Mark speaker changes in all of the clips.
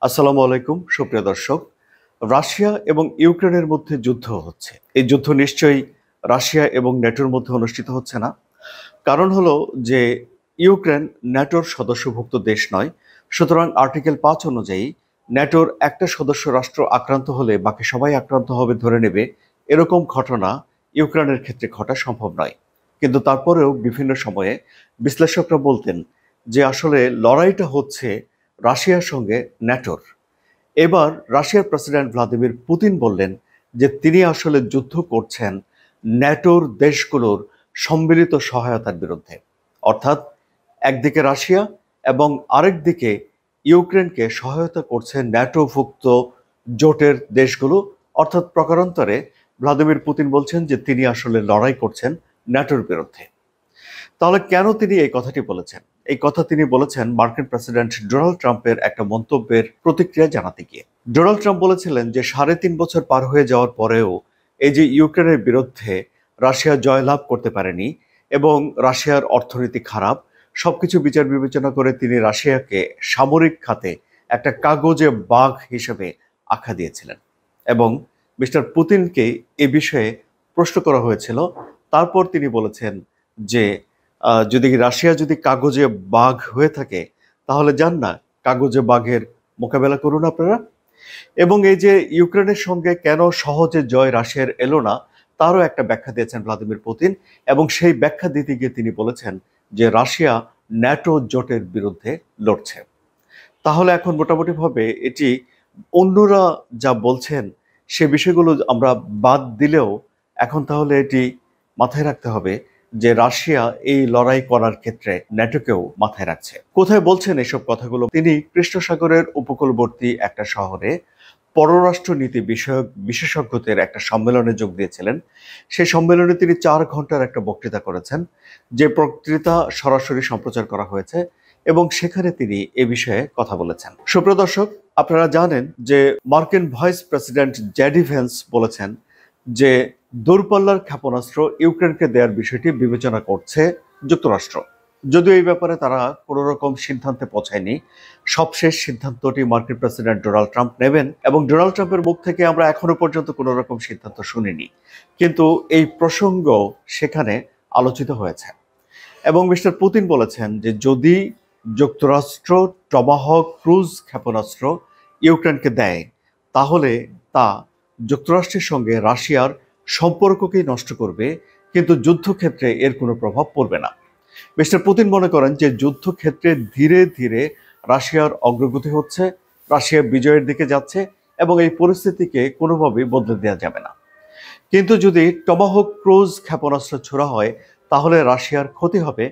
Speaker 1: আসসালামু আলাইকুম সুপ্রিয় দর্শক। রাশিয়া এবং ইউক্রেনের মধ্যে যুদ্ধ হচ্ছে। এই যুদ্ধ নিশ্চয়ই রাশিয়া এবং ন্যাটোর মধ্যে অনুষ্ঠিত হচ্ছে না। কারণ হলো যে ইউক্রেন ন্যাটোর সদস্যভুক্ত দেশ নয়। সুতরাং আর্টিকেল ৫ অনুযায়ী ন্যাটোর একটা সদস্য রাষ্ট্র আক্রান্ত হলে বাকি সবাই আক্রান্ত হবে ধরে নেবে, এরকম ঘটনা ইউক্রেনের ক্ষেত্রে ঘটা সম্ভব নয়। কিন্তু তারপরেও বিভিন্ন সময়ে বিশ্লেষকরা বলতেন যে আসলে লড়াইটা হচ্ছে রাশিয়ার সঙ্গে ন্যাটোর। এবার রাশিয়ার প্রেসিডেন্ট ভ্লাদিমির পুতিন বললেন যে তিনি আসলে যুদ্ধ করছেন ন্যাটোর দেশগুলোর সম্মিলিত সহায়তার বিরুদ্ধে। অর্থাৎ একদিকে রাশিয়া এবং আরেকদিকে ইউক্রেনকে সহায়তা করছে ন্যাটোভুক্ত জোটের দেশগুলো। অর্থাৎ প্রকারান্তরে ভ্লাদিমির পুতিন বলছেন যে তিনি আসলে লড়াই করছেন ন্যাটোর বিরুদ্ধে। তাহলে কেন তিনি এই কথাটি বলেছেন? এই কথা তিনি বলেছেন মার্কিন প্রেসিডেন্ট ডোনাল্ড ট্রাম্পের একটা মন্তব্যের প্রতিক্রিয়া জানাতে গিয়ে। ডোনাল্ড ট্রাম্প বলেছিলেন যে ৩.৫ বছর পার হয়ে যাওয়ার পরেও এই যে ইউক্রেনের বিরুদ্ধে রাশিয়া জয়লাভ করতে পারেনি এবং রাশিয়ার অর্থনীতি খারাপ, সবকিছু বিচার বিবেচনা করে তিনি রাশিয়াকে সামরিক খাতে একটা কাগজে বাঘ হিসেবে আখ্যা দিয়েছিলেন। এবং মিস্টার পুতিনকে এ বিষয়ে প্রশ্ন করা হয়েছিল। তারপর তিনি বলেছেন যে যদি রাশিয়া যদি কাগজে বাঘ হয়ে থাকে তাহলে যান না, কাগজে বাঘের মোকাবেলা করুন আপনারা। এবং এই যে ইউক্রেনের সঙ্গে কেন সহজে জয় রাশিয়ার এলো না, তারও একটা ব্যাখ্যা দিয়েছেন ভ্লাদিমির পুতিন। এবং সেই ব্যাখ্যা দিতে গিয়ে তিনি বলেছেন যে রাশিয়া ন্যাটো জোটের বিরুদ্ধে লড়ছে। তাহলে এখন মোটামুটিভাবে এটি অন্যরা যা বলছেন সে বিষয়গুলো আমরা বাদ দিলেও এখন তাহলে এটি মাথায় রাখতে হবে যে রাশিয়া এই লড়াই করার ক্ষেত্রে ন্যাটোকেও মাথায় রাখছে। কোথায় বলছেন এসব কথাগুলো? তিনি কৃষ্ণ সাগরের উপকূলবর্তী একটা শহরে পররাষ্ট্র নীতি বিষয়ক বিশেষজ্ঞদের একটা সম্মেলনে যোগ দিয়েছিলেন। সেই সম্মেলনে তিনি ৪ ঘন্টার একটা বক্তৃতা করেছেন, যে বক্তৃতা সরাসরি সম্প্রচার করা হয়েছে এবং সেখানে তিনি এ বিষয়ে কথা বলেছেন। সুপ্রিয় দর্শক, আপনারা জানেন যে মার্কিন ভাইস প্রেসিডেন্ট জেডি ভেন্স বলেছেন যে দূরপাল্লার ক্ষেপণাস্ত্র ইউক্রেনকে দেওয়ার বিষয়টি বিবেচনা করছে যুক্তরাষ্ট্র। যদিও এই ব্যাপারে তারা কোনো রকম সিদ্ধান্তে পৌঁছায়নি। সবশেষ সিদ্ধান্তটি মার্কিন প্রেসিডেন্ট ডোনাল্ড ট্রাম্প নেবেন এবং ডোনাল্ড ট্রাম্পের মুখ থেকে আমরা এখনো পর্যন্ত কোনো রকম সিদ্ধান্ত শুনিনি। কিন্তু এই প্রসঙ্গ সেখানে আলোচিত হয়েছে এবং মিস্টার পুতিন বলেছেন যে যদি যুক্তরাষ্ট্র টমাহক ক্রুজ ক্ষেপণাস্ত্র ইউক্রেনকে দেয় তাহলে তা যুক্তরাষ্ট্রের সঙ্গে রাশিয়ার সম্পর্ককেই নষ্ট করবে, কিন্তু যুদ্ধক্ষেত্রে এর কোনো প্রভাব পড়বে না। মিস্টার পুতিন মনে করেন যে যুদ্ধক্ষেত্রে ধীরে ধীরে রাশিয়ার অগ্রগতি হচ্ছে, রাশিয়া বিজয়ের দিকে যাচ্ছে এবং এই পরিস্থিতিকে কোনোভাবেই বদলে দেওয়া যাবে না। কিন্তু যদি টমাহক ক্রুজ ক্ষেপণাস্ত্র ছোড়া হয় তাহলে রাশিয়ার ক্ষতি হবে,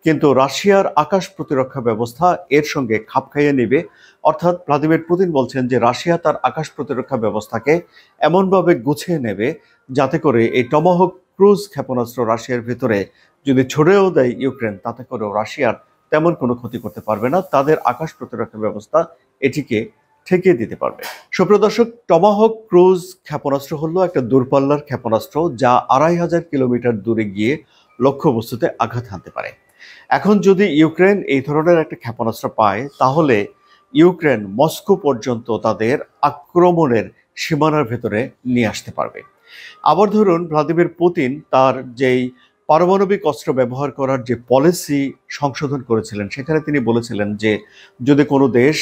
Speaker 1: কিন্তু রাশিয়ার আকাশ প্রতিরক্ষা ব্যবস্থা এর সঙ্গে খাপ খাইয়ে নেবে। অর্থাৎ ভ্লাদিমির পুতিন বলছেন যে রাশিয়া তার আকাশ প্রতিরক্ষা ব্যবস্থাকে এমনভাবে গুছিয়ে নেবে যাতে করে এই টমাহক ক্রুজ ক্ষেপণাস্ত্র রাশিয়ার ভিতরে যদি ছড়েও দেয় ইউক্রেন, তাতে করেও রাশিয়ার তেমন কোনো ক্ষতি করতে পারবে না। তাদের আকাশ প্রতিরক্ষা ব্যবস্থা এটিকে ঠেকিয়ে দিতে পারবে। সুপ্রিয় দর্শক, টমাহক ক্রুজ ক্ষেপণাস্ত্র হলো একটা দূরপাল্লার ক্ষেপণাস্ত্র যা ২৫০০ কিলোমিটার দূরে গিয়ে লক্ষ্যবস্তুতে আঘাত হানতে পারে। এখন যদি ইউক্রেন এই ধরনের একটা ক্ষেপণাস্ত্র পায় তাহলে ইউক্রেন মস্কো পর্যন্ত তাদের আক্রমণের সীমানার ভেতরে নিয়ে আসতে পারবে। আবার ধরুন ভ্লাদিমির পুতিন তার যেই পারমাণবিক অস্ত্র ব্যবহার করার যে পলিসি সংশোধন করেছিলেন সেখানে তিনি বলেছিলেন যে যদি কোনো দেশ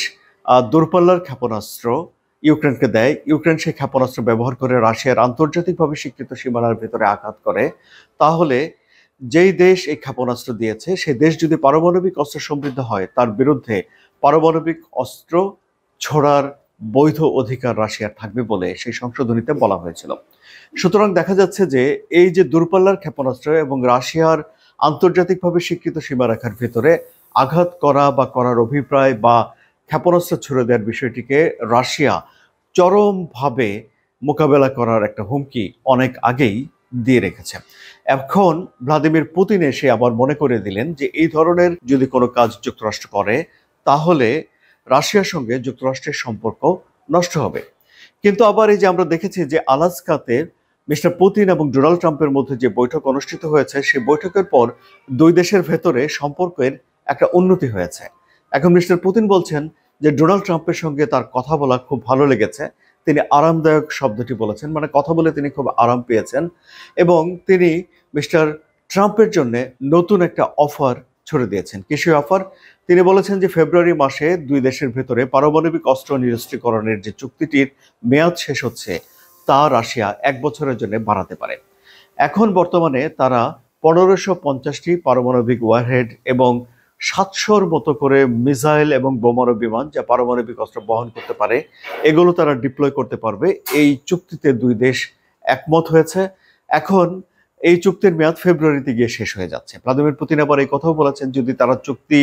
Speaker 1: দূরপাল্লার ক্ষেপণাস্ত্র ইউক্রেনকে দেয়, ইউক্রেন সেই ক্ষেপণাস্ত্র ব্যবহার করে রাশিয়ার আন্তর্জাতিকভাবে স্বীকৃত সীমানার ভেতরে আঘাত করে, তাহলে যেই দেশ এই ক্ষেপণাস্ত্র দিয়েছে সেই দেশ যদি পারমাণবিক অস্ত্র সমৃদ্ধ হয় তার বিরুদ্ধে পারমাণবিক অস্ত্র ছোড়ার বৈধ অধিকার রাশিয়ার থাকবে বলে সেই সংশোধনীতে বলা হয়েছিল। সুতরাং দেখা যাচ্ছে যে এই যে দূরপাল্লার ক্ষেপণাস্ত্র এবং রাশিয়ার আন্তর্জাতিকভাবে স্বীকৃত সীমারেখার ভিতরে আঘাত করা বা করার অভিপ্রায় বা ক্ষেপণাস্ত্র ছুড়ে দেওয়ার বিষয়টিকে রাশিয়া চরমভাবে মোকাবেলা করার একটা হুমকি অনেক আগেই দিয়ে রেখেছে। এখন ভ্লাদিমির পুতিন এসে আবার মনে করে দিলেন যে এই ধরনের যদি কোনো কাজ যুক্তরাষ্ট্র করে তাহলে রাশিয়ার সঙ্গে যুক্তরাষ্ট্রের সম্পর্ক নষ্ট হবে। কিন্তু আবার এই যে আমরা দেখেছি যে আলাস্কাতে মিস্টার পুতিন এবং ডোনাল্ড ট্রাম্পের মধ্যে যে বৈঠক অনুষ্ঠিত হয়েছে সেই বৈঠকের পর দুই দেশের ভেতরে সম্পর্কের একটা উন্নতি হয়েছে। এখন মিস্টার পুতিন বলছেন যে ডোনাল্ড ট্রাম্পের সঙ্গে তার কথা বলা খুব ভালো লেগেছে। তিনি আরামদায়ক শব্দটি বলেছেন, মানে কথা বলে তিনি খুব আরাম পেয়েছেন এবং তিনি মিস্টার ট্রাম্পের জন্য নতুন একটা অফার ছড়ে দিয়েছেন। কি সেই অফার? তিনি বলেছেন যে ফেব্রুয়ারি মাসে দুই দেশের ভেতরে পারমাণবিক অস্ত্র নিরস্ত্রীকরণের যে চুক্তিটির মেয়াদ শেষ হচ্ছে তা রাশিয়া 1 বছরের জন্য বাড়াতে পারে। এখন বর্তমানে তারা 1550টি পারমাণবিক ওয়ারহেড এবং 700-র মতো করে মিসাইল এবং বোমারু বিমান যা পারমাণবিক অস্ত্র বহন করতে পারে এগুলো তারা ডিপ্লয় করতে পারবে। এই চুক্তিতে দুই দেশ একমত হয়েছে। এখন এই চুক্তির মেয়াদ ফেব্রুয়ারিতে গিয়ে শেষ হয়ে যাচ্ছে। ভ্লাদিমির পুতিন আবার এই কথাও বলেছেন, যদি তারা চুক্তি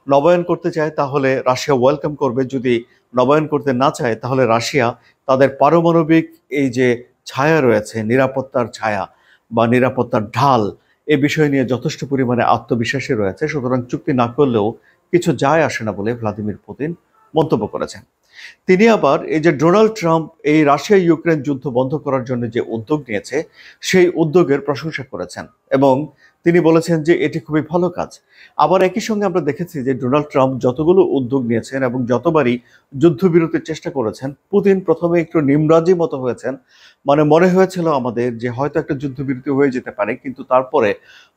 Speaker 1: নবায়ন করতে চায় তাহলে রাশিয়া ওয়েলকাম করবে, যদি নবায়ন করতে না চায় তাহলে রাশিয়া তাদের পারমাণবিক এই যে ছায়া রয়েছে, নিরাপত্তার ছায়া বা নিরাপত্তার ঢাল, এ বিষয় নিয়ে যথেষ্ট পরিমাণে আত্মবিশ্বাসী রয়েছে। সুতরাং চুক্তি না করলেও কিছু যায় আসে না বলে ভ্লাদিমির পুতিন মন্তব্য করেছেন। তিনি আবার এই যে ডোনাল্ড ট্রাম্প এই রাশিয়া ইউক্রেন যুদ্ধ বন্ধ করার জন্য যে উদ্যোগ নিয়েছে সেই উদ্যোগের প্রশংসা করেছেন এবং তিনি বলেছেন যে এটি খুবই ভালো কাজ। আবার একই সঙ্গে আমরা দেখেছি যে ডোনাল্ড ট্রাম্প যতগুলো উদ্যোগ নিয়েছেন এবং যতবারই যুদ্ধবিরতির চেষ্টা করেছেন, পুতিন প্রথমে একটু নিমরাজি মতো হয়েছেন। মানে মনে হয়েছিল আমাদের যে হয়তো একটা যুদ্ধবিরতি হয়ে যেতে পারে, কিন্তু তারপরে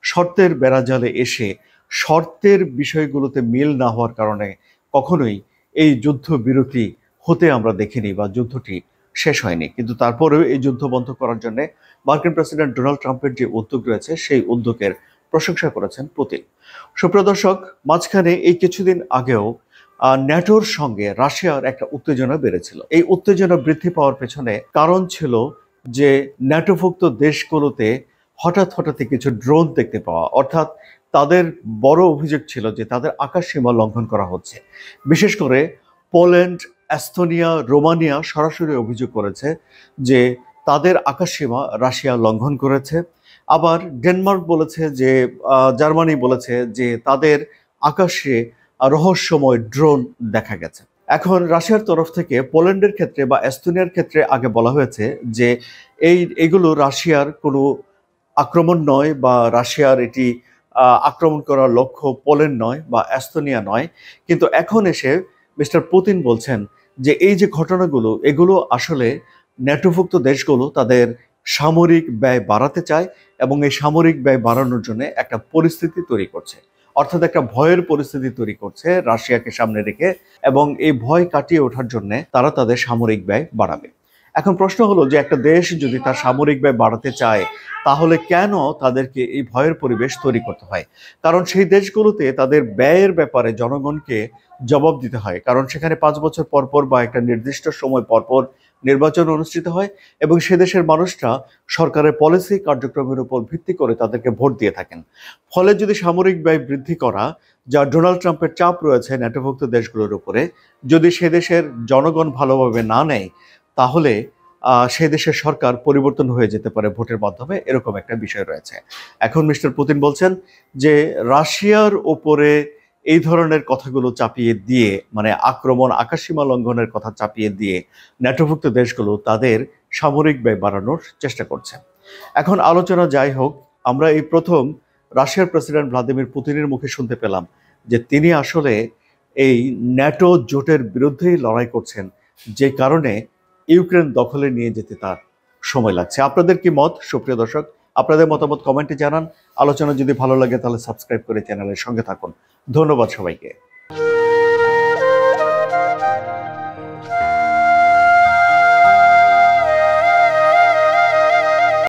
Speaker 1: শর্তের বেড়াজালে এসে শর্তের বিষয়গুলোতে মিল না হওয়ার কারণে কখনোই এই যুদ্ধবিরতি হতে আমরা দেখিনি বা যুদ্ধটি শেষ হয়নি। কিন্তু তারপরেও এই যুদ্ধ বন্ধ করার জন্য মার্কিন প্রেসিডেন্ট ডোনাল্ড ট্রাম্পের যে উদ্যোগ রয়েছে সেই উদ্যোগের প্রশংসা করেছেন পুতিন। সুপ্রিয় দর্শক, মাঝখানে এই কিছুদিন আগেও ন্যাটোর সঙ্গে রাশিয়ার একটা উত্তেজনা বেড়েছিল। এই উত্তেজনা বৃদ্ধি পাওয়ার পেছনে কারণ ছিল যে ন্যাটোভুক্ত দেশগুলোতে হঠাৎ কিছু ড্রোন দেখতে পাওয়া, অর্থাৎ তাদের বড় অভিযোগ ছিল যে তাদের আকাশ সীমা লঙ্ঘন করা হচ্ছে। বিশেষ করে পোল্যান্ড, এস্তোনিয়া, রোমানিয়া সরাসরি অভিযোগ করেছে যে তাদের আকাশসীমা রাশিয়া লঙ্ঘন করেছে। আবার ডেনমার্ক বলেছে যে জার্মানি বলেছে যে তাদের আকাশে রহস্যময় ড্রোন দেখা গেছে। এখন রাশিয়ার তরফ থেকে পোল্যান্ডের ক্ষেত্রে বা এস্তোনিয়ার ক্ষেত্রে আগে বলা হয়েছে যে এইগুলো রাশিয়ার কোনো আক্রমণ নয় বা রাশিয়ার এটি আক্রমণ করার লক্ষ্য পোল্যান্ড নয় বা এস্তোনিয়া নয়। কিন্তু এখন এসে মিস্টার পুতিন বলছেন যে এই যে ঘটনাগুলো এগুলো আসলে ন্যাটোভুক্ত দেশগুলো তাদের সামরিক ব্যয় বাড়াতে চায় এবং এই সামরিক ব্যয় বাড়ানোর জন্য একটা পরিস্থিতি তৈরি করছে, অর্থাৎ একটা ভয়ের পরিস্থিতি তৈরি করছে রাশিয়াকে সামনে রেখে, এবং এই ভয় কাটিয়ে ওঠার জন্য তারা তাদের সামরিক ব্যয় বাড়াবে। এখন প্রশ্ন হলো যে একটা দেশ যদি তার সামরিক ব্যয় বাড়াতে চায় তাহলে কেন তাদেরকে এই ভয়ের পরিবেশ তৈরি করতে হয়? কারণ সেই দেশগুলোতে তাদের ব্যয়ের ব্যাপারে জনগণকে জবাব দিতে হয়, কারণ সেখানে 5 বছর পর বা একটা নির্দিষ্ট সময় পর নির্বাচন অনুষ্ঠিত হয় এবং সে দেশের মানুষরা সরকারের পলিসি কার্যক্রমের উপর ভিত্তি করে তাদেরকে ভোট দিয়ে থাকেন। ফলে যদি সামরিক ব্যয় বৃদ্ধি করা, যা ডোনাল্ড ট্রাম্পের চাপ রয়েছে ন্যাটোভুক্ত দেশগুলোর উপরে, যদি সে দেশের জনগণ ভালোভাবে না নেয় তাহলে সে দেশের সরকার পরিবর্তন হয়ে যেতে পারে ভোটের মাধ্যমে, এরকম একটা বিষয় রয়েছে। এখন মিস্টার পুতিন বলছেন যে রাশিয়ার ওপরে এই ধরনের কথাগুলো চাপিয়ে দিয়ে, মানে আক্রমণ, আকাশসীমা লঙ্ঘনের কথা চাপিয়ে দিয়ে ন্যাটোভুক্ত দেশগুলো তাদের সামরিক ব্যয় বাড়ানোর চেষ্টা করছে। এখন আলোচনা যাই হোক, আমরা এই প্রথম রাশিয়ার প্রেসিডেন্ট ভ্লাদিমির পুতিনের মুখে শুনতে পেলাম যে তিনি আসলে এই ন্যাটো জোটের বিরুদ্ধেই লড়াই করছেন, যে কারণে ইউক্রেন দখলে নিয়ে যেতে তার সময় লাগছে। আপনাদের কি মত সুপ্রিয় দর্শক? আপনাদের মতামত কমেন্টে জানান। আলোচনা যদি ভালো লাগে তাহলে সাবস্ক্রাইব করে চ্যানেলের সঙ্গে থাকুন। ধন্যবাদ সবাইকে।